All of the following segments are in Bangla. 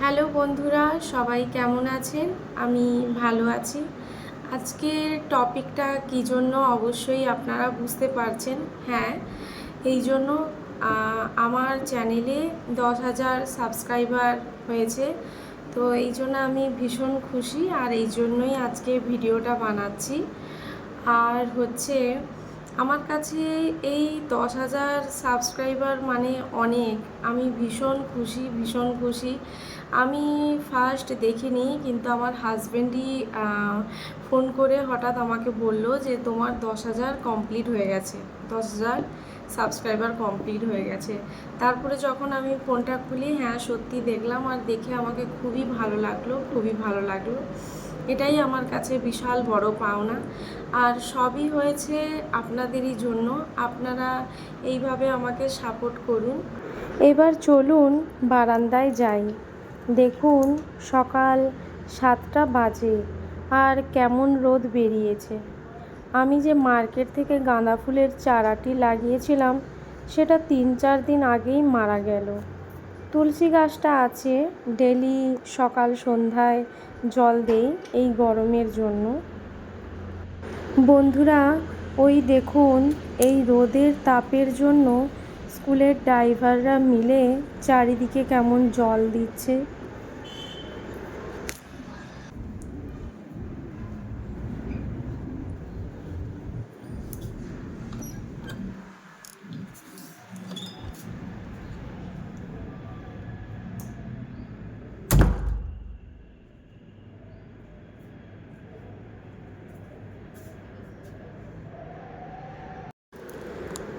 হ্যালো বন্ধুরা, সবাই কেমন আছেন? আমি ভালো আছি। আজকের টপিকটা কী জন্য অবশ্যই আপনারা বুঝতে পারছেন। হ্যাঁ, এই জন্য আমার চ্যানেলে 10,000 সাবস্ক্রাইবার হয়েছে। তো এই জন্য আমি ভীষণ খুশি, আর এই জন্যই আজকে ভিডিওটা বানাচ্ছি। আর হচ্ছে আমার কাছে এই 10,000 সাবস্ক্রাইবার মানে অনেক। আমি ভীষণ খুশি। আমি ফার্স্ট দেখিনি, কিন্তু আমার হাজব্যান্ডই ফোন করে হঠাৎ আমাকে বলল যে তোমার 10,000 কমপ্লিট হয়ে গেছে, 10,000 সাবস্ক্রাইবার কমপ্লিট হয়ে গেছে। তারপরে যখন আমি ফোনটা খুলি, হ্যাঁ সত্যি দেখলাম, আর দেখে আমাকে খুবই ভালো লাগলো। এটাই আমার কাছে বিশাল বড় পাওনা। আর সবই হয়েছে আপনাদেরই জন্য। আপনারা এইভাবে আমাকে সাপোর্ট করুন। এবার চলুন বারান্দায় যাই। দেখুন সকাল 7টা বাজে, আর কেমন রোদ বেরিয়েছে। আমি যে মার্কেট থেকে গাঁদা ফুলের চারাটি লাগিয়েছিলাম, সেটা 3-4 দিন আগেই মারা গেল। তুলসী গাছটা আছে, ডেলি সকাল সন্ধ্যায় জল দেই এই গরমের জন্য। বন্ধুরা, ওই দেখুন, এই রোদের তাপের জন্য স্কুলের ড্রাইভাররা মিলে চারিদিকে কেমন জল দিচ্ছে।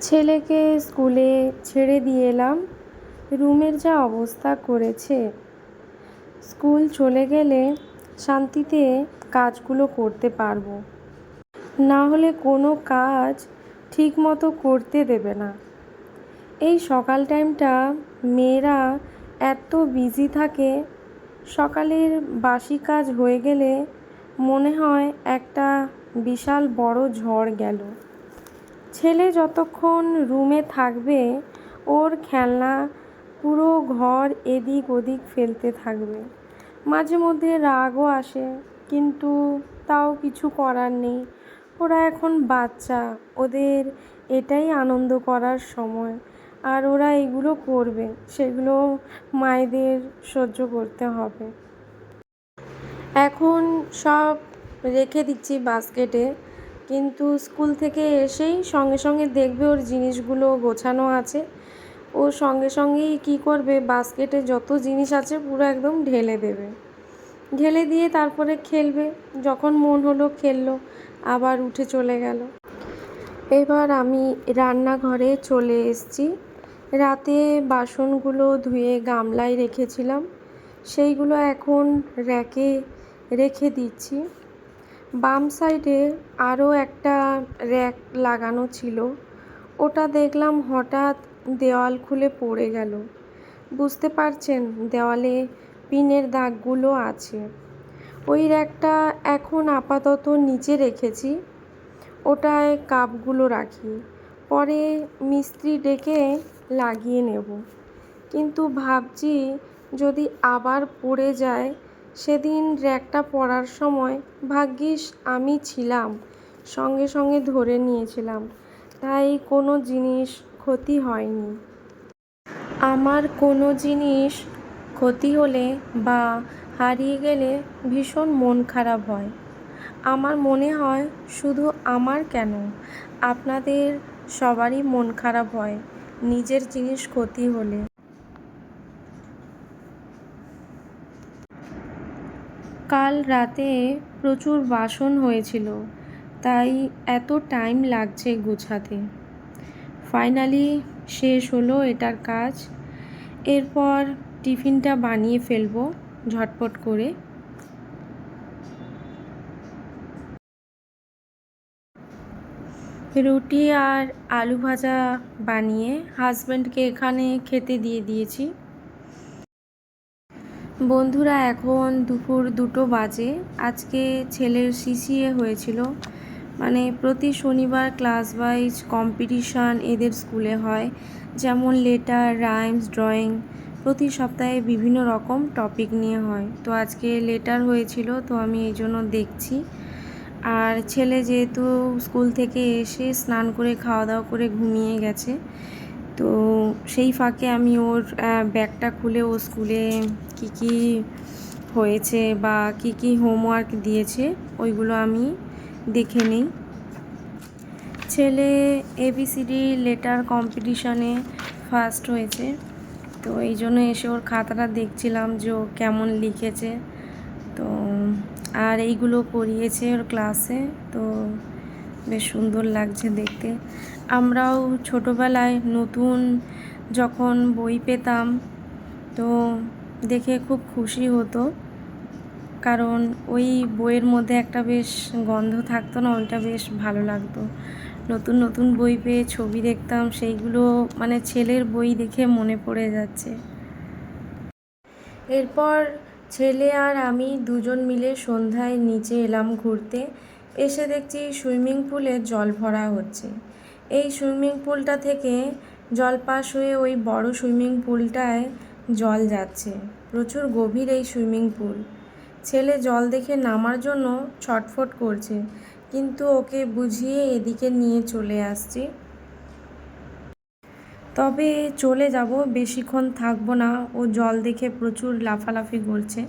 ছেলেকে স্কুলে ছেড়ে দিয়ে এলাম। রুমের যা অবস্থা করেছে। স্কুল চলে গেলে শান্তিতে কাজগুলো করতে পারবো, না হলে কোনো কাজ ঠিক মতো করতে দেবে না। এই সকাল টাইমটা মেয়েরা এত বিজি থাকে, সকালের বাসি কাজ হয়ে গেলে মনে হয় একটা বিশাল বড় ঝড় গেল। ছেলে যতক্ষণ রুমে থাকবে, ওর খেলনা পুরো ঘর এদিক ওদিক ফেলতে থাকবে। মাঝে মধ্যে রাগও আসে, কিন্তু তাও কিছু করার নেই। ওরা এখন বাচ্চা, ওদের এটাই আনন্দ করার সময়, আর ওরা এগুলো করবে, সেগুলো মায়েদের সহ্য করতে হবে। এখন সব রেখে দিচ্ছি বাস্কেটে, কিন্তু স্কুল থেকে এসেই সঙ্গে সঙ্গে দেখবে ওর জিনিসগুলো গোছানো আছে। ও সঙ্গে সঙ্গেই কী করবে, বাস্কেটে যত জিনিস আছে পুরো একদম ঢেলে দেবে। ঢেলে দিয়ে তারপরে খেলবে, যখন মন হলো খেললো, আবার উঠে চলে গেল। এবার আমি রান্নাঘরে চলে এসেছি। রাতে বাসনগুলো ধুয়ে গামলায় রেখেছিলাম, সেইগুলো এখন র্যাকে রেখে দিচ্ছি। বাম সাইডে আরও একটা র্যাক লাগানো ছিল, ওটা দেখলাম হঠাৎ দেওয়াল খুলে পড়ে গেল। বুঝতে পারছেন, দেওয়ালে পিনের দাগগুলো আছে। ওই র্যাকটা এখন আপাতত নিচে রেখেছি, ওটায় কাপগুলো রাখি, পরে মিস্ত্রি ডেকে লাগিয়ে নেব। কিন্তু ভাবছি যদি আবার পড়ে যায়, সেদিন র্যাকটা পড়ার সময় ভাগ্যিস আমি ছিলাম, সঙ্গে সঙ্গে ধরে নিয়েছিলাম, তাই কোনো জিনিস ক্ষতি হয়নি। আমার কোনো জিনিস ক্ষতি হলে বা হারিয়ে গেলে ভীষণ মন খারাপ হয়। আমার মনে হয় শুধু আমার কেন, আপনাদের সবারই মন খারাপ হয় নিজের জিনিস ক্ষতি হলে। কাল রাতে প্রচুর বাসন হয়েছিল, তাই এত টাইম লাগছে গোছাতে। ফাইনালি শেষ হলো এটার কাজ। এরপর টিফিনটা বানিয়ে ফেলবো ঝটপট করে। রুটি আর আলু ভাজা বানিয়ে হাজব্যান্ডকে এখানে খেতে দিয়ে দিয়েছি। বন্ধুরা, এখন দুপুর 2টো বাজে। আজকে ছেলের সিসিএ হয়েছিল, মানে প্রতি শনিবার ক্লাস ওয়াইজ কম্পিটিশান এদের স্কুলে হয়, যেমন লেটার, রাইমস, ড্রয়িং, প্রতি সপ্তাহে বিভিন্ন রকম টপিক নিয়ে হয়। তো আজকে লেটার হয়েছিল, তো আমি এই জন্য দেখছি। আর ছেলে যেহেতু স্কুল থেকে এসে স্নান করে খাওয়া দাওয়া করে ঘুমিয়ে গেছে, তো সেই ফাঁকে আমি ওর ব্যাগটা খুলে ও স্কুলে কি কি হয়েছে বা কি কি হোমওয়ার্ক দিয়েছে ওইগুলো আমি দেখে নিই। ছেলে এবিসিডি লেটার কম্পিটিশনে ফার্স্ট হয়েছে, তো এই জন্য এসে ওর খাতাটা দেখছিলাম যে ও কেমন লিখেছে। তো আর এইগুলো করিয়েছে ওর ক্লাসে, তো বেশ সুন্দর লাগছে দেখতে। আমরাও ছোটোবেলায় নতুন যখন বই পেতাম তো দেখে খুব খুশি হতো, কারণ ওই বইয়ের মধ্যে একটা বেশ গন্ধ থাকতো না, ওইটা বেশ ভালো লাগতো। নতুন নতুন বই পেয়ে ছবি দেখতাম, সেইগুলো মানে ছেলের বই দেখে মনে পড়ে যাচ্ছে। এরপর ছেলে আর আমি দুজন মিলে সন্ধ্যায় নিচে এলাম ঘুরতে। এসে দেখছি সুইমিং পুলে জল ভরা হচ্ছে। এই সুইমিং পুলটা থেকে জল পাস হয়ে ওই বড় সুইমিং পুলটায় জল যাচ্ছে। প্রচুর গভীর এই সুইমিং পুল। ছেলে জল দেখে নামার জন্য ছটফট করছে, কিন্তু ওকে বুঝিয়ে এদিকে নিয়ে চলে আসছি। তবে চলে যাব, বেশিক্ষণ থাকবো না। ও জল দেখে প্রচুর লাফালাফি করছে।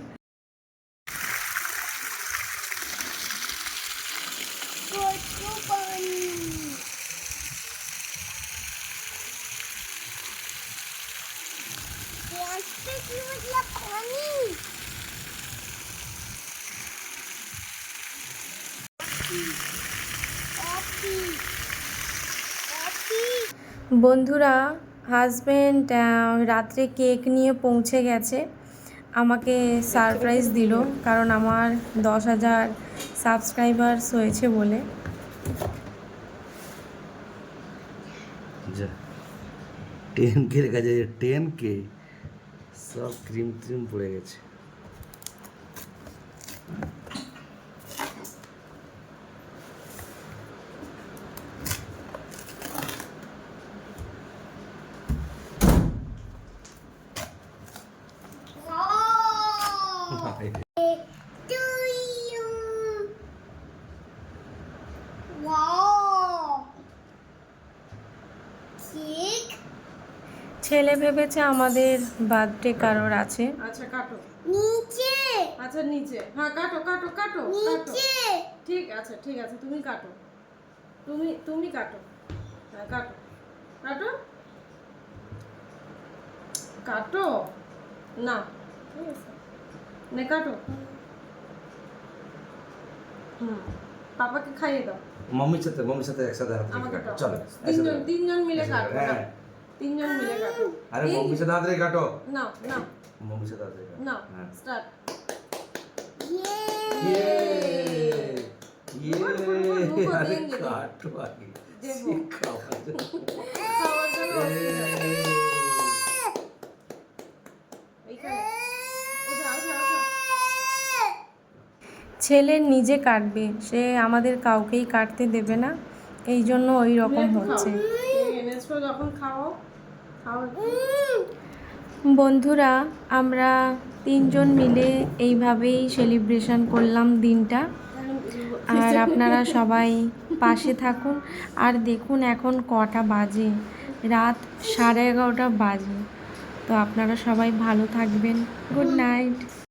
বন্ধুরা, হাজব্যান্ড রাত্রে কেক নিয়ে পৌঁছে গেছে, আমাকে সারপ্রাইজ দিল, কারণ আমার 10,000 সাবস্ক্রাইবার্স হয়েছে বলে। 10K লেখা যায়, 10K সব ক্রিম ক্রিম পড়ে গেছে। ছেলে ভেবেছে আমাদের বার্থডে কারোর আছে। আচ্ছা কাটো নিচে, আচ্ছা নিচে, হ্যাঁ কাটো কাটো কাটো নিচে, ঠিক আছে ঠিক আছে, তুমি কাটো, তুমি কাটো, হ্যাঁ কাটো কাটো কাটো, না ঠিক আছে নে কাটো। পাপাকে খাইয়ে দাও। মম্মির সাথে একসাথে হাত আমাকে রেখে কাটো, দাও। চলো তিনজন মিলে কাটো, হ্যাঁ তিনজন মিলে কাটো। আরে মম্মির সাথে হাত রেখে কাটো, না না মম্মির সাথে হাত রেখে কাটো। না, হ্যাঁ স্টার্ট। ये गुड, गुड, गुड, गुड, अरे देंगे, काटो आगे देवो। सीखा খাওয়ার জন্য এইখানে ওঠা ওঠা ওঠা। ছেলে নিজে কাটবে, সে আমাদের কাউকেই কাটতে দেবে না, এই জন্য ওই রকম হচ্ছে। এনেছো যখন খাও খাও। বন্ধুরা, আমরা তিনজন মিলে এইভাবেই সেলিব্রেশন করলাম দিনটা। আর আপনারা সবাই পাশে থাকুন। আর দেখুন এখন কটা বাজে, রাত 11:30 বাজে। তো আপনারা সবাই ভালো থাকবেন। Good night.